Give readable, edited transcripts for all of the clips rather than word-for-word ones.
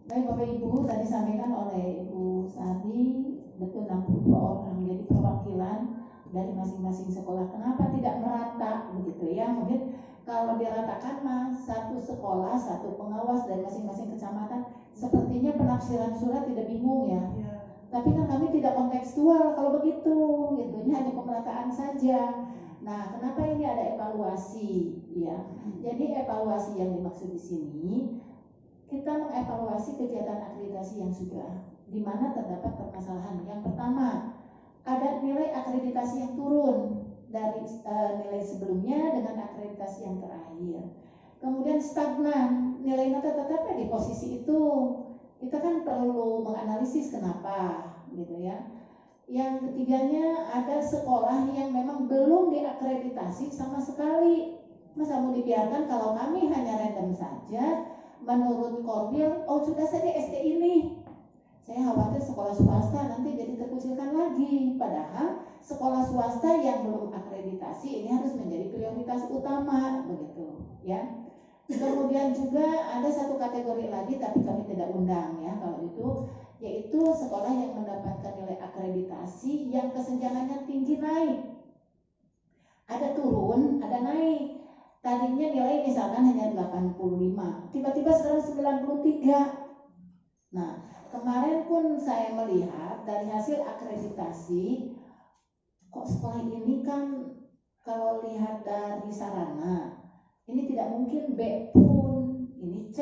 Baik Bapak Ibu, tadi disampaikan oleh Ibu Sari, betul 62 orang, jadi perwakilan dari masing-masing sekolah. Kenapa tidak merata begitu ya? Mungkin kalau diratakan mah satu sekolah, satu pengawas dari masing-masing kecamatan, sepertinya penafsiran surat tidak bingung ya. Tapi kan kami tidak kontekstual kalau begitu, gitu. Ini hanya pemerataan saja. Nah, kenapa ini ada evaluasi ya? Jadi evaluasi yang dimaksud di sini, kita mengevaluasi kegiatan akreditasi yang sudah, di mana terdapat permasalahan. Yang pertama, ada nilai akreditasi yang turun dari nilai sebelumnya dengan akreditasi yang terakhir. Kemudian stagnan, nilainya tetap di posisi itu. Kita kan perlu menganalisis kenapa, gitu ya. Yang ketiganya, ada sekolah yang memang belum diakreditasi sama sekali. Masa mau dibiarkan kalau kami hanya random saja, menurut Korwil, oh sudah saja SD ini. Saya khawatir sekolah swasta nanti jadi terkucilkan lagi. Padahal sekolah swasta yang belum akreditasi ini harus menjadi prioritas utama, begitu ya. Kemudian juga ada satu kategori lagi, tapi kami tidak undang ya kalau itu, yaitu sekolah yang mendapatkan nilai akreditasi yang kesenjangannya tinggi naik. Ada turun, ada naik. Tadinya nilai misalkan hanya 85, tiba-tiba sekarang 93. Nah, kemarin pun saya melihat dari hasil akreditasi, kok sekolah ini kan kalau lihat dari sarana, ini tidak mungkin B pun, ini C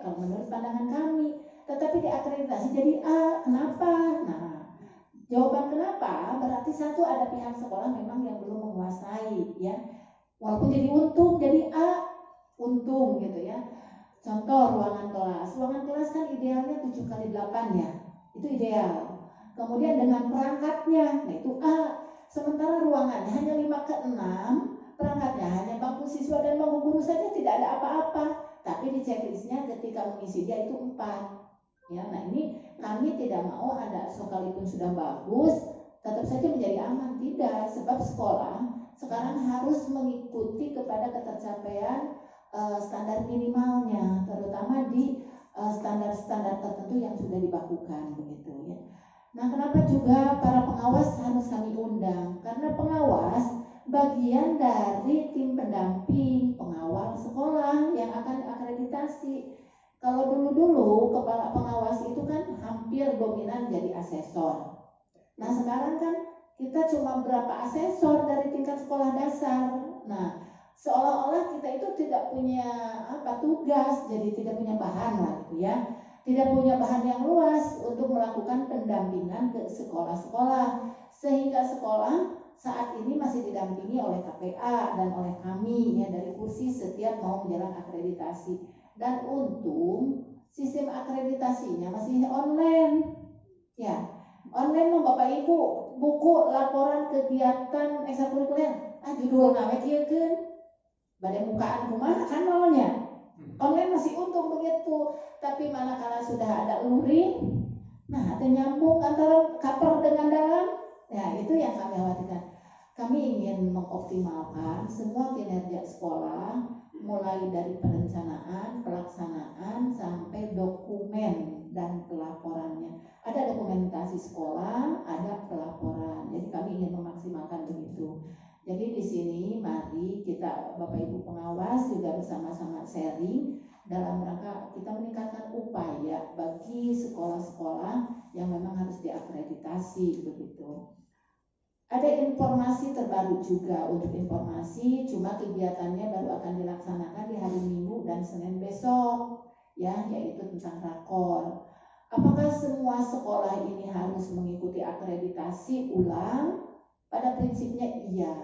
kalau menurut pandangan kami. Tetapi diakreditasi jadi A, kenapa? Nah, jawaban kenapa berarti satu, ada pihak sekolah memang yang belum menguasai ya. Walaupun jadi untung, jadi A, untung gitu ya. Contoh ruangan kelas. Ruangan kelas kan idealnya 7 kali 8 ya. Itu ideal. Kemudian dengan perangkatnya, nah itu A. Sementara ruangannya hanya 5 ke 6, perangkatnya hanya bangku siswa dan bangku guru saja, tidak ada apa-apa. Tapi di checklistnya ketika mengisi dia itu 4. Ya, nah ini kami tidak mau ada sekalipun sudah bagus, tetap saja menjadi aman. Tidak, sebab sekolah sekarang harus mengikuti kepada ketercapaian standar minimalnya, terutama di standar-standar tertentu yang sudah dibakukan begitu ya. Nah, kenapa juga para pengawas harus kami undang? Karena pengawas bagian dari tim pendamping pengawal sekolah yang akan akreditasi. Kalau dulu-dulu kepala pengawas itu kan hampir dominan jadi asesor. Nah, sekarang kan kita cuma berapa asesor dari tingkat sekolah dasar. Nah, seolah-olah kita itu tidak punya tugas, jadi tidak punya bahan lah gitu ya. Tidak punya bahan yang luas untuk melakukan pendampingan ke sekolah-sekolah, sehingga sekolah saat ini masih didampingi oleh KPA dan oleh kami ya dari kursi setiap mau menjelang akreditasi. Dan untung sistem akreditasinya masih online. Ya, online mah Bapak Ibu, buku laporan kegiatan ekstrakurikuler, judul nawe kieu keun. Bade mukaan kumaha kan nolnya. Online masih untung begitu, tapi manakala sudah ada luring, nah ada nyambung antara cover dengan dalam, ya itu yang kami khawatirkan. Kami ingin mengoptimalkan semua kinerja sekolah, mulai dari perencanaan, pelaksanaan, sampai dokumen dan pelaporannya. Ada dokumentasi sekolah, ada pelaporan. Jadi kami ingin memaksimalkan begitu. Jadi di sini mari kita Bapak Ibu pengawas juga bersama-sama sharing dalam rangka kita meningkatkan upaya bagi sekolah-sekolah yang memang harus diakreditasi begitu. Ada informasi terbaru juga, untuk informasi cuma kegiatannya baru akan dilaksanakan di hari Minggu dan Senin besok ya, yaitu tentang rakor. Apakah semua sekolah ini harus mengikuti akreditasi ulang? Pada prinsipnya iya.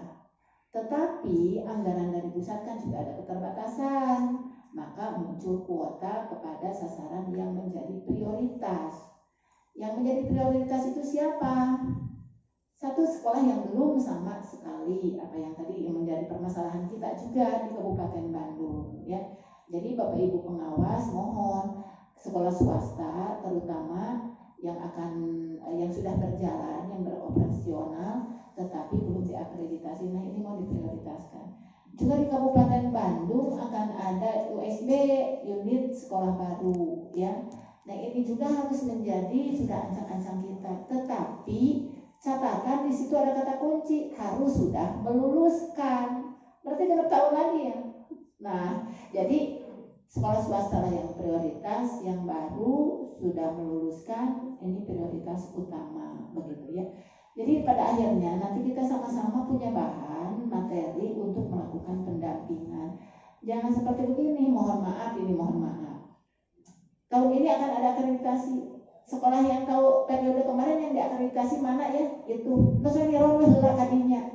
Tetapi anggaran dari pusat kan juga ada keterbatasan, maka muncul kuota kepada sasaran yang menjadi prioritas. Yang menjadi prioritas itu siapa? Satu, sekolah yang belum sama sekali, apa yang tadi yang menjadi permasalahan kita juga di Kabupaten Bandung ya. Jadi Bapak Ibu pengawas mohon sekolah swasta terutama yang sudah berjalan, yang beroperasional tetapi belum diakreditasi, nah ini mau diprioritaskan. Juga di Kabupaten Bandung akan ada USB, unit sekolah baru, ya. Nah ini juga harus menjadi sudah ancang-ancang kita. Tetapi catatan di situ ada kata kunci, harus sudah meluluskan. Berarti genap tahun lagi ya. Nah jadi sekolah swasta lah yang prioritas, yang baru sudah meluluskan, ini prioritas utama begitu ya. Jadi pada akhirnya nanti kita sama-sama punya bahan materi untuk melakukan pendampingan. Jangan seperti begini, mohon maaf, ini mohon maaf. Tahun ini akan ada akreditasi. Sekolah yang tahu periode kemarin yang diakreditasi mana ya? Itu. Nusaniron heula kadinya.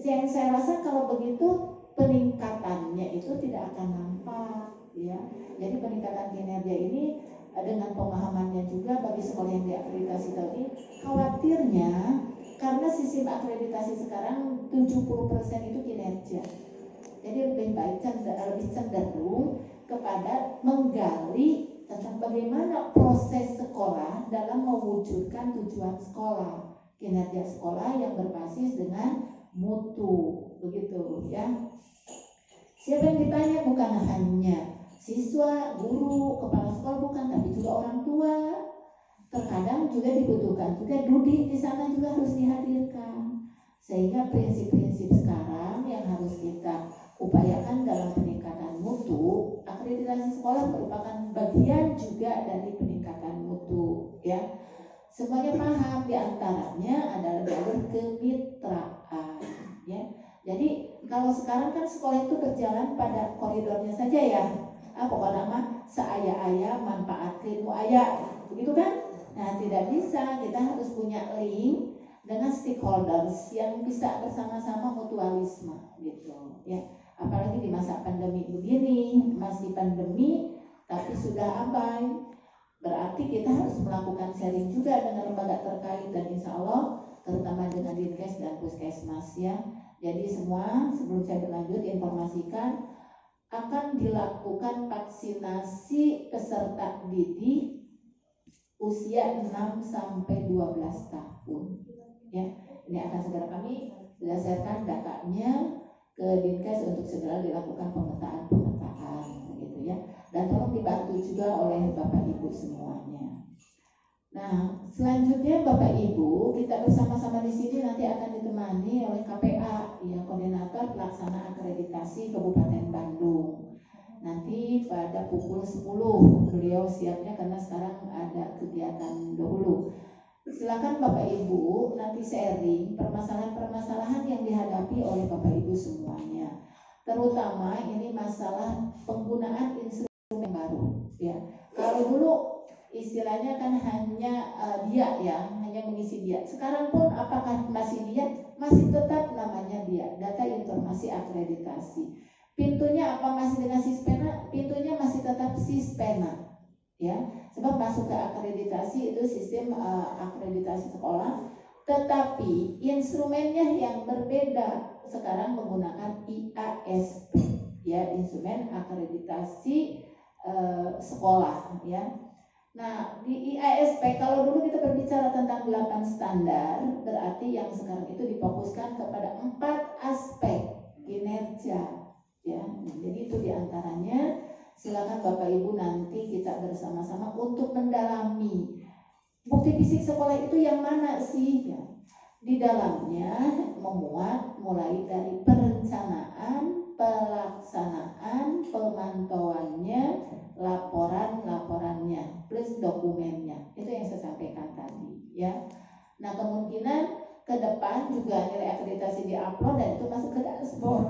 Yang saya rasa kalau begitu peningkatannya itu tidak akan nampak ya. Jadi peningkatan kinerja ini dengan pemahamannya juga bagi sekolah yang diakreditasi tahun ini, khawatirnya karena sistem akreditasi sekarang 70% itu kinerja. Jadi lebih baik lebih cenderung kepada menggali tentang bagaimana proses sekolah dalam mewujudkan tujuan sekolah, kinerja sekolah yang berbasis dengan mutu, begitu ya. Siapa yang ditanya bukan hanya siswa, guru, kepala sekolah bukan, tapi juga orang tua. Terkadang juga dibutuhkan juga Dudi di sana juga harus dihadirkan. Sehingga prinsip-prinsip sekarang yang harus kita upayakan dalam peningkatan mutu, akreditasi sekolah merupakan bagian juga dari peningkatan mutu, ya. Semuanya paham, diantaranya adalah jalur kemitraan, ya. Jadi kalau sekarang kan sekolah itu berjalan pada koridornya saja ya. Pokoknya mah seaya-aya manfaat ilmu aya, begitu kan? Nah tidak bisa, kita harus punya link dengan stakeholders yang bisa bersama-sama mutualisme, gitu ya. Apalagi di masa pandemi begini, masih pandemi tapi sudah abai. Berarti kita harus melakukan sharing juga dengan lembaga terkait dan insya Allah terutama dengan Dinkes dan Puskesmas ya. Jadi semua sebelum saya berlanjut informasikan akan dilakukan vaksinasi peserta didik usia 6 sampai 12 tahun. Ya, ini akan segera kami berdasarkan datanya ke Dinkes untuk segera dilakukan pemetaan gitu ya. Dan tolong dibantu juga oleh Bapak Ibu semuanya. Nah, selanjutnya Bapak Ibu, kita bersama-sama di sini nanti akan ditemani oleh KPA, ya, Koordinator Pelaksana Akreditasi Kabupaten Bandung. Nanti pada pukul 10 beliau siapnya karena sekarang ada kegiatan dahulu. Silakan Bapak Ibu nanti sharing permasalahan-permasalahan yang dihadapi oleh Bapak Ibu semuanya. Terutama ini masalah penggunaan instrumen baru, ya. Kalau dulu istilahnya kan hanya dia ya, hanya mengisi dia. Sekarang pun apakah masih dia? Masih tetap namanya dia, data informasi akreditasi. Pintunya apa masih dengan Sispena? Pintunya masih tetap Sispena. Ya, sebab masuk ke akreditasi itu sistem akreditasi sekolah, tetapi instrumennya yang berbeda. Sekarang menggunakan IASP, ya, instrumen akreditasi sekolah, ya. Nah, di IASP kalau dulu kita berbicara tentang 8 standar, berarti yang sekarang itu difokuskan kepada 4 aspek kinerja, ya. Jadi itu diantaranya. Silakan Bapak Ibu nanti kita bersama-sama untuk mendalami bukti fisik sekolah itu yang mana sih, ya. Di dalamnya memuat mulai dari perencanaan, pelaksanaan, pemantauannya, laporannya, plus dokumennya. Itu yang saya sampaikan tadi, ya. Nah, kemungkinan ke depan juga nilai akreditasi diupload dan itu masuk ke dashboard.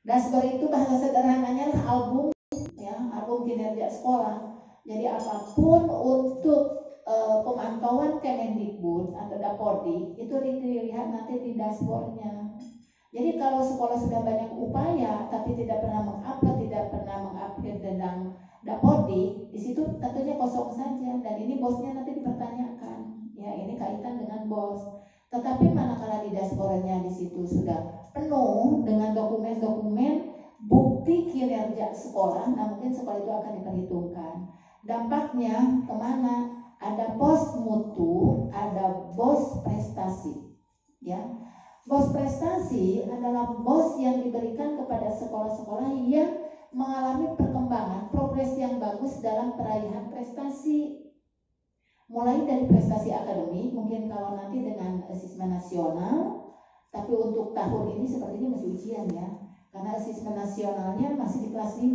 Dashboard itu bahasa sederhananya album, ya, album kinerja sekolah. Jadi apapun untuk pemantauan Kemendikbud atau Dapodi itu dilihat nanti di dashboardnya. Jadi kalau sekolah sudah banyak upaya tapi tidak pernah mengupdate tentang Dapodi, di situ tentunya kosong saja dan ini bosnya nanti dipertanyakan. Ya, ini kaitan dengan bos. Tetapi manakala di dashboardnya di situ sudah penuh dengan dokumen-dokumen bukti kinerja sekolah, nah mungkin sekolah itu akan diperhitungkan. Dampaknya kemana? Ada pos mutu, ada pos prestasi, ya. BOS prestasi adalah BOS yang diberikan kepada sekolah-sekolah yang mengalami perkembangan progres yang bagus dalam peraihan prestasi. Mulai dari prestasi akademik, mungkin kalau nanti dengan asesmen nasional, tapi untuk tahun ini sepertinya masih ujian ya, karena asesmen nasionalnya masih di kelas 5.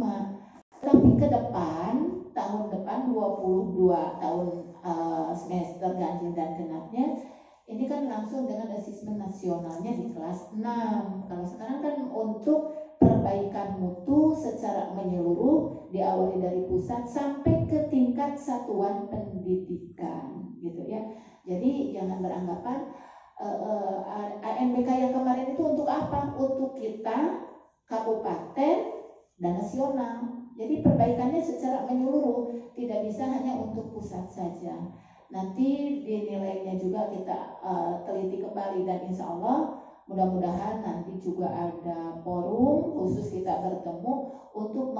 Tapi ke depan, tahun depan 22 tahun semester ganjil dan genapnya, ini kan langsung dengan asesmen nasionalnya di kelas 6. Kalau sekarang kan untuk perbaikan mutu secara menyeluruh diawali dari pusat sampai ke tingkat satuan pendidikan gitu ya. Jadi jangan beranggapan ANBK yang kemarin itu untuk apa? Untuk kita kabupaten dan nasional. Jadi perbaikannya secara menyeluruh, tidak bisa hanya untuk pusat saja. Nanti dinilainya juga kita teliti kembali, dan insya Allah mudah-mudahan nanti juga ada forum khusus kita bertemu untuk